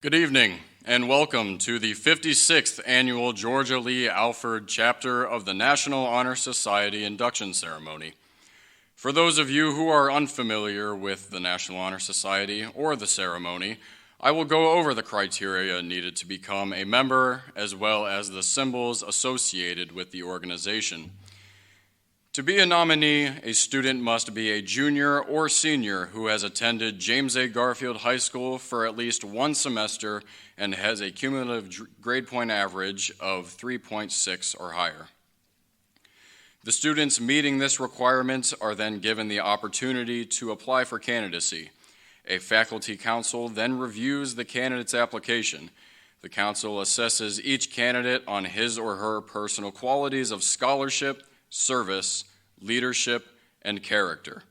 Good evening, and welcome to the 56th Annual Georgia Lee Alford Chapter of the National Honor Society Induction Ceremony. For those of you who are unfamiliar with the National Honor Society or the ceremony, I will go over the criteria needed to become a member, as well as the symbols associated with the organization. To be a nominee, a student must be a junior or senior who has attended James A. Garfield High School for at least one semester and has a cumulative grade point average of 3.6 or higher. The students meeting this requirement are then given the opportunity to apply for candidacy. A faculty council then reviews the candidate's application. The council assesses each candidate on his or her personal qualities of scholarship, service, leadership, and character.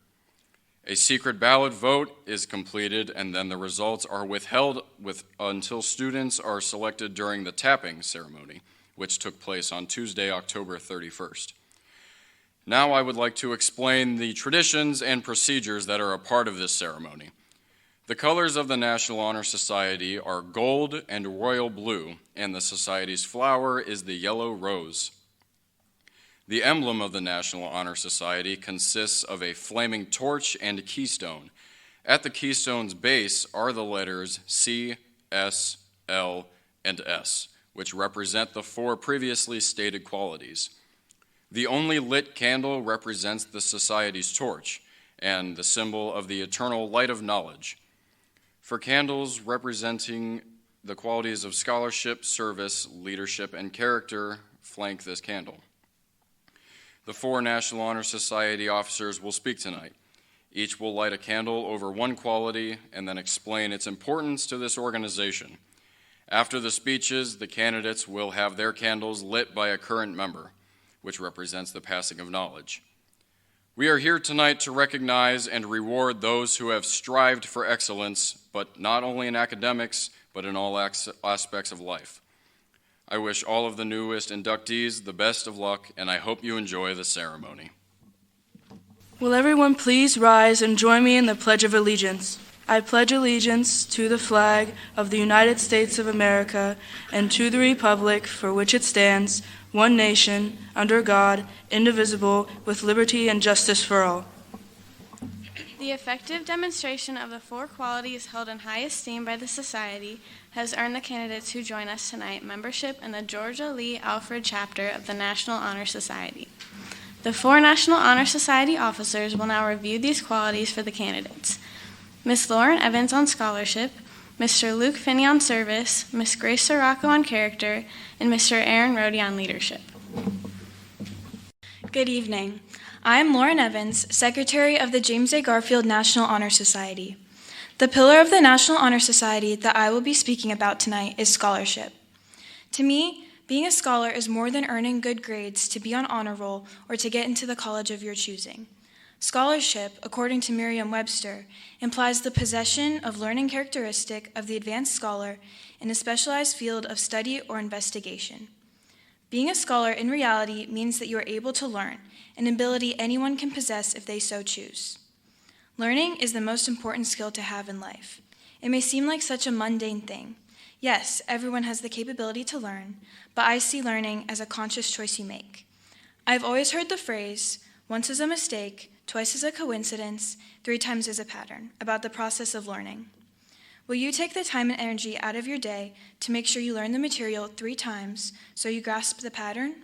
A secret ballot vote is completed, and then the results are withheld until students are selected during the tapping ceremony, which took place on Tuesday, October 31st. Now I would like to explain the traditions and procedures that are a part of this ceremony. The colors of the National Honor Society are gold and royal blue, and the Society's flower is the yellow rose. The emblem of the National Honor Society consists of a flaming torch and keystone. At the keystone's base are the letters C, S, L, and S, which represent the four previously stated qualities. The only lit candle represents the Society's torch and the symbol of the eternal light of knowledge. For candles representing the qualities of scholarship, service, leadership, and character flank this candle. The four National Honor Society officers will speak tonight. Each will light a candle over one quality and then explain its importance to this organization. After the speeches, the candidates will have their candles lit by a current member, which represents the passing of knowledge. We are here tonight to recognize and reward those who have strived for excellence, but not only in academics, but in all aspects of life. I wish all of the newest inductees the best of luck, and I hope you enjoy the ceremony. Will everyone please rise and join me in the Pledge of Allegiance? I pledge allegiance to the flag of the United States of America and to the republic for which it stands, one nation, under God, indivisible, with liberty and justice for all. The effective demonstration of the four qualities held in high esteem by the Society has earned the candidates who join us tonight membership in the Georgia Lee Alford chapter of the National Honor Society. The four National Honor Society officers will now review these qualities for the candidates. Ms. Lauren Evans on scholarship, Mr. Luke Finney on service, Ms. Grace Sirocco on character, and Mr. Aaron Rohde on leadership. Good evening. I am Lauren Evans, Secretary of the James A. Garfield National Honor Society. The pillar of the National Honor Society that I will be speaking about tonight is scholarship. To me, being a scholar is more than earning good grades to be on honor roll or to get into the college of your choosing. Scholarship, according to Merriam-Webster, implies the possession of learning characteristic of the advanced scholar in a specialized field of study or investigation. Being a scholar in reality means that you are able to learn, an ability anyone can possess if they so choose. Learning is the most important skill to have in life. It may seem like such a mundane thing. Yes, everyone has the capability to learn, but I see learning as a conscious choice you make. I've always heard the phrase, once is a mistake, twice is a coincidence, 3 times is a pattern, about the process of learning. Will you take the time and energy out of your day to make sure you learn the material 3 times so you grasp the pattern?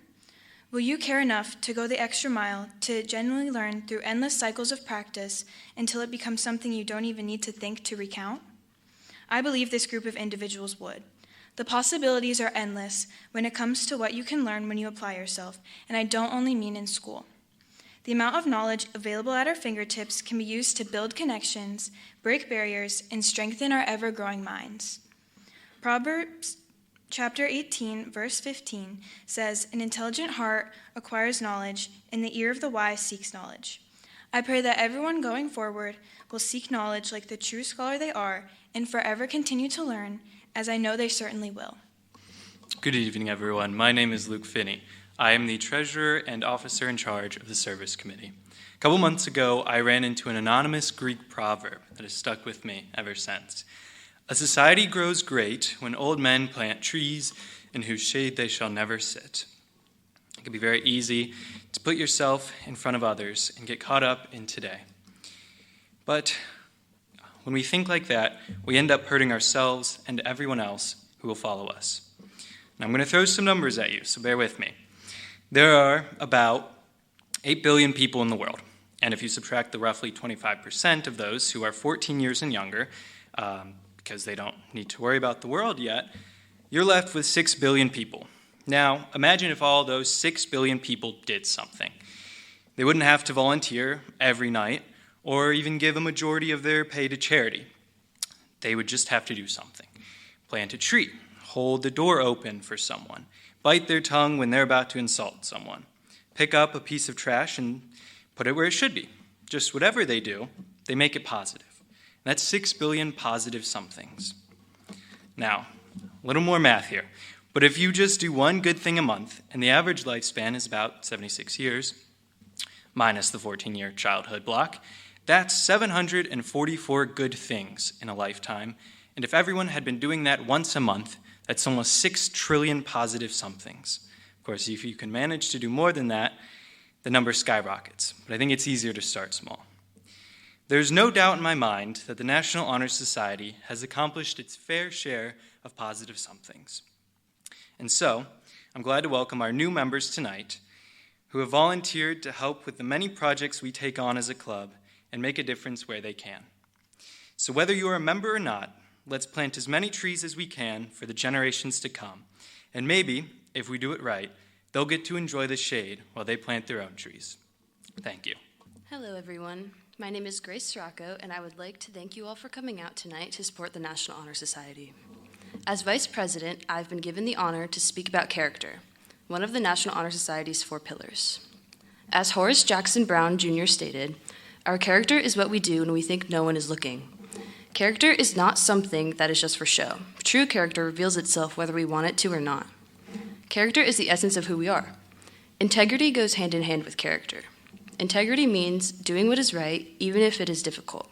Will you care enough to go the extra mile to genuinely learn through endless cycles of practice until it becomes something you don't even need to think to recount? I believe this group of individuals would. The possibilities are endless when it comes to what you can learn when you apply yourself, and I don't only mean in school. The amount of knowledge available at our fingertips can be used to build connections, break barriers, and strengthen our ever-growing minds. Proverbs chapter 18, verse 15 says, "An intelligent heart acquires knowledge, and the ear of the wise seeks knowledge." I pray that everyone going forward will seek knowledge like the true scholar they are and forever continue to learn, as I know they certainly will. Good evening, everyone. My name is Luke Finney. I am the treasurer and officer in charge of the service committee. A couple months ago, I ran into an anonymous Greek proverb that has stuck with me ever since. A society grows great when old men plant trees in whose shade they shall never sit. It can be very easy to put yourself in front of others and get caught up in today. But when we think like that, we end up hurting ourselves and everyone else who will follow us. Now, I'm going to throw some numbers at you, so bear with me. There are about 8 billion people in the world, and if you subtract the roughly 25% of those who are 14 years and younger, because they don't need to worry about the world yet, you're left with 6 billion people. Now, imagine if all those 6 billion people did something. They wouldn't have to volunteer every night or even give a majority of their pay to charity. They would just have to do something. Plant a tree, hold the door open for someone, bite their tongue when they're about to insult someone, pick up a piece of trash and put it where it should be. Just whatever they do, they make it positive. And that's 6 billion positive somethings. Now, a little more math here. But if you just do one good thing a month, and the average lifespan is about 76 years, minus the 14-year childhood block, that's 744 good things in a lifetime. And if everyone had been doing that once a month, that's almost 6 trillion positive somethings. Of course, if you can manage to do more than that, the number skyrockets. But I think it's easier to start small. There's no doubt in my mind that the National Honor Society has accomplished its fair share of positive somethings. And so, I'm glad to welcome our new members tonight who have volunteered to help with the many projects we take on as a club and make a difference where they can. So whether you are a member or not, let's plant as many trees as we can for the generations to come. And maybe, if we do it right, they'll get to enjoy the shade while they plant their own trees. Thank you. Hello, everyone. My name is Grace Sirocco, and I would like to thank you all for coming out tonight to support the National Honor Society. As Vice President, I've been given the honor to speak about character, one of the National Honor Society's 4 pillars. As Horace Jackson Brown Jr. stated, our character is what we do when we think no one is looking. Character is not something that is just for show. True character reveals itself whether we want it to or not. Character is the essence of who we are. Integrity goes hand in hand with character. Integrity means doing what is right, even if it is difficult.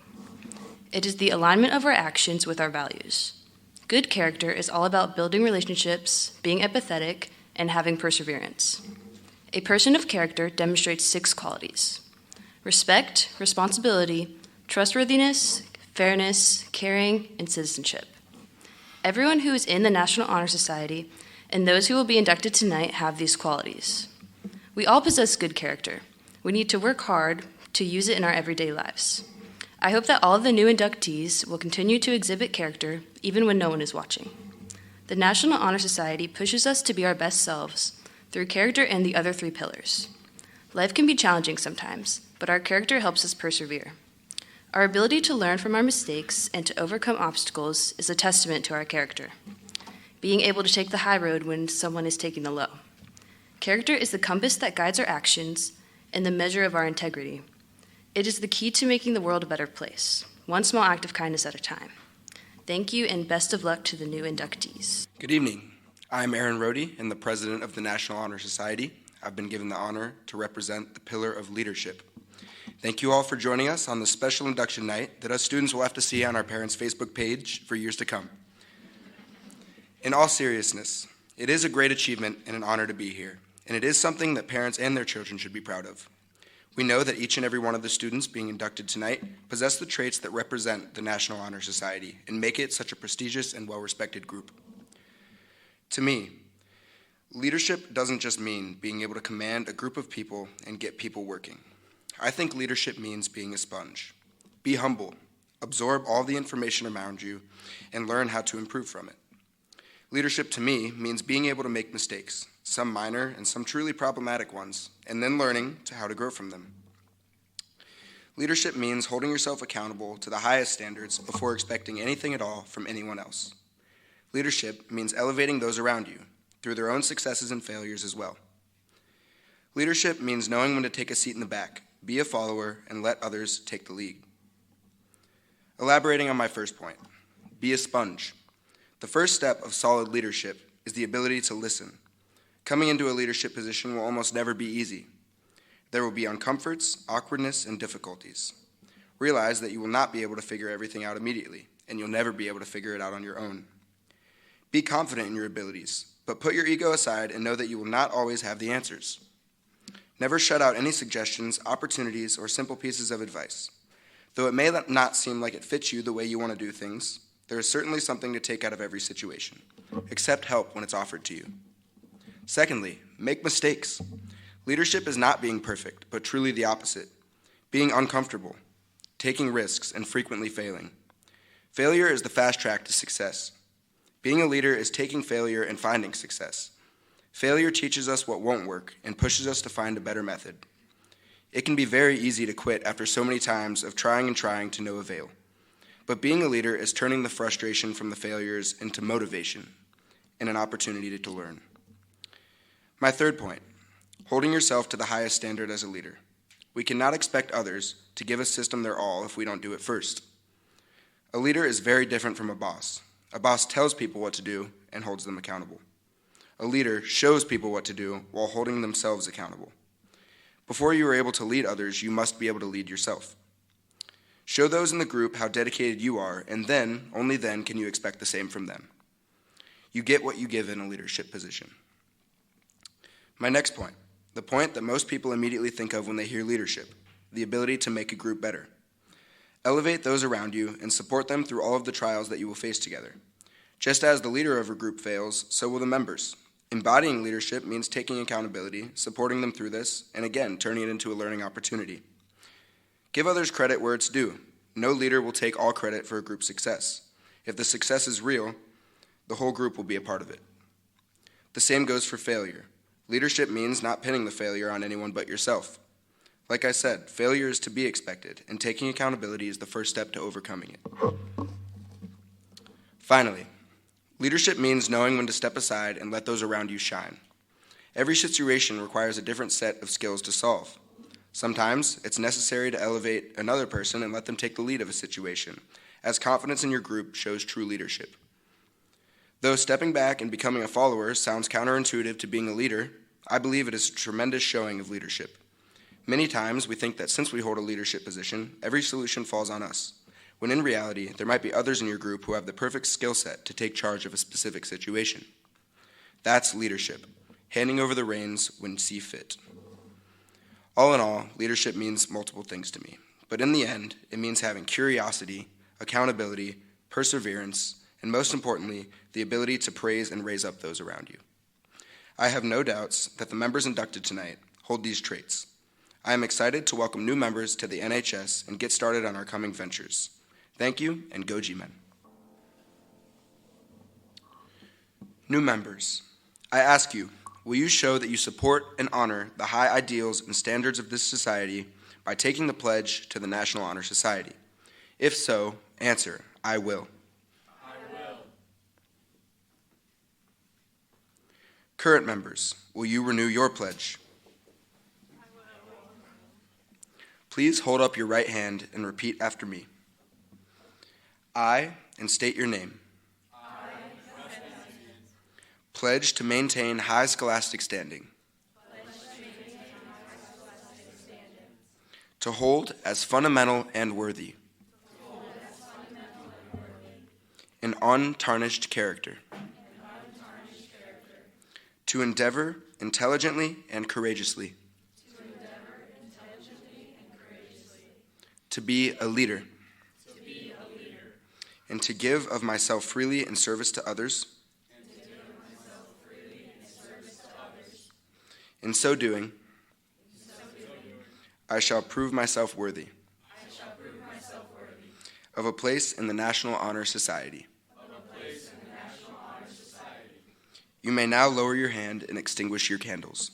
It is the alignment of our actions with our values. Good character is all about building relationships, being empathetic, and having perseverance. A person of character demonstrates 6 qualities: respect, responsibility, trustworthiness, fairness, caring, and citizenship. Everyone who is in the National Honor Society and those who will be inducted tonight have these qualities. We all possess good character. We need to work hard to use it in our everyday lives. I hope that all of the new inductees will continue to exhibit character even when no one is watching. The National Honor Society pushes us to be our best selves through character and the other 3 pillars. Life can be challenging sometimes, but our character helps us persevere. Our ability to learn from our mistakes and to overcome obstacles is a testament to our character. Being able to take the high road when someone is taking the low. Character is the compass that guides our actions and the measure of our integrity. It is the key to making the world a better place, one small act of kindness at a time. Thank you, and best of luck to the new inductees. Good evening. I'm Aaron Rohde, and the president of the National Honor Society. I've been given the honor to represent the pillar of leadership. Thank you all for joining us on this special induction night that us students will have to see on our parents' Facebook page for years to come. In all seriousness, it is a great achievement and an honor to be here, and it is something that parents and their children should be proud of. We know that each and every one of the students being inducted tonight possess the traits that represent the National Honor Society and make it such a prestigious and well-respected group. To me, leadership doesn't just mean being able to command a group of people and get people working. I think leadership means being a sponge. Be humble, absorb all the information around you, and learn how to improve from it. Leadership to me means being able to make mistakes, some minor and some truly problematic ones, and then learning to how to grow from them. Leadership means holding yourself accountable to the highest standards before expecting anything at all from anyone else. Leadership means elevating those around you through their own successes and failures as well. Leadership means knowing when to take a seat in the back, be a follower, and let others take the lead. Elaborating on my first point, be a sponge. The first step of solid leadership is the ability to listen. Coming into a leadership position will almost never be easy. There will be uncomforts, awkwardness, and difficulties. Realize that you will not be able to figure everything out immediately, and you'll never be able to figure it out on your own. Be confident in your abilities, but put your ego aside and know that you will not always have the answers. Never shut out any suggestions, opportunities, or simple pieces of advice. Though it may not seem like it fits you the way you want to do things, there is certainly something to take out of every situation. Accept help when it's offered to you. Secondly, make mistakes. Leadership is not being perfect, but truly the opposite. Being uncomfortable, taking risks, and frequently failing. Failure is the fast track to success. Being a leader is taking failure and finding success. Failure teaches us what won't work and pushes us to find a better method. It can be very easy to quit after so many times of trying and trying to no avail. But being a leader is turning the frustration from the failures into motivation and an opportunity to learn. My third point, holding yourself to the highest standard as a leader. We cannot expect others to give a system their all if we don't do it first. A leader is very different from a boss. A boss tells people what to do and holds them accountable. A leader shows people what to do while holding themselves accountable. Before you are able to lead others, you must be able to lead yourself. Show those in the group how dedicated you are, and then, only then, can you expect the same from them. You get what you give in a leadership position. My next point, the point that most people immediately think of when they hear leadership, the ability to make a group better. Elevate those around you and support them through all of the trials that you will face together. Just as the leader of a group fails, so will the members. Embodying leadership means taking accountability, supporting them through this, and again, turning it into a learning opportunity. Give others credit where it's due. No leader will take all credit for a group's success. If the success is real, the whole group will be a part of it. The same goes for failure. Leadership means not pinning the failure on anyone but yourself. Like I said, failure is to be expected, and taking accountability is the first step to overcoming it. Finally, leadership means knowing when to step aside and let those around you shine. Every situation requires a different set of skills to solve. Sometimes it's necessary to elevate another person and let them take the lead of a situation, as confidence in your group shows true leadership. Though stepping back and becoming a follower sounds counterintuitive to being a leader, I believe it is a tremendous showing of leadership. Many times we think that since we hold a leadership position, every solution falls on us, when in reality, there might be others in your group who have the perfect skill set to take charge of a specific situation. That's leadership, handing over the reins when see fit. All in all, leadership means multiple things to me, but in the end, it means having curiosity, accountability, perseverance, and most importantly, the ability to praise and raise up those around you. I have no doubts that the members inducted tonight hold these traits. I am excited to welcome new members to the NHS and get started on our coming ventures. Thank you, and go G-Men. New members, I ask you, will you show that you support and honor the high ideals and standards of this society by taking the pledge to the National Honor Society? If so, answer, I will. I will. Current members, will you renew your pledge? Please hold up your right hand and repeat after me. I, and state your name. Pledge to maintain high scholastic standing. To hold as fundamental and worthy. An untarnished character. To endeavor intelligently and courageously. To be a leader. And to give of myself freely in service to others. In so doing, I shall prove myself worthy of a place in the National Honor Society. You may now lower your hand and extinguish your candles.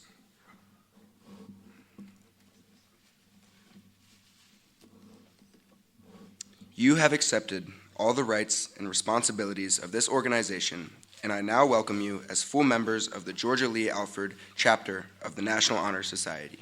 You have accepted all the rights and responsibilities of this organization, and I now welcome you as full members of the Georgia Lee Alford chapter of the National Honor Society.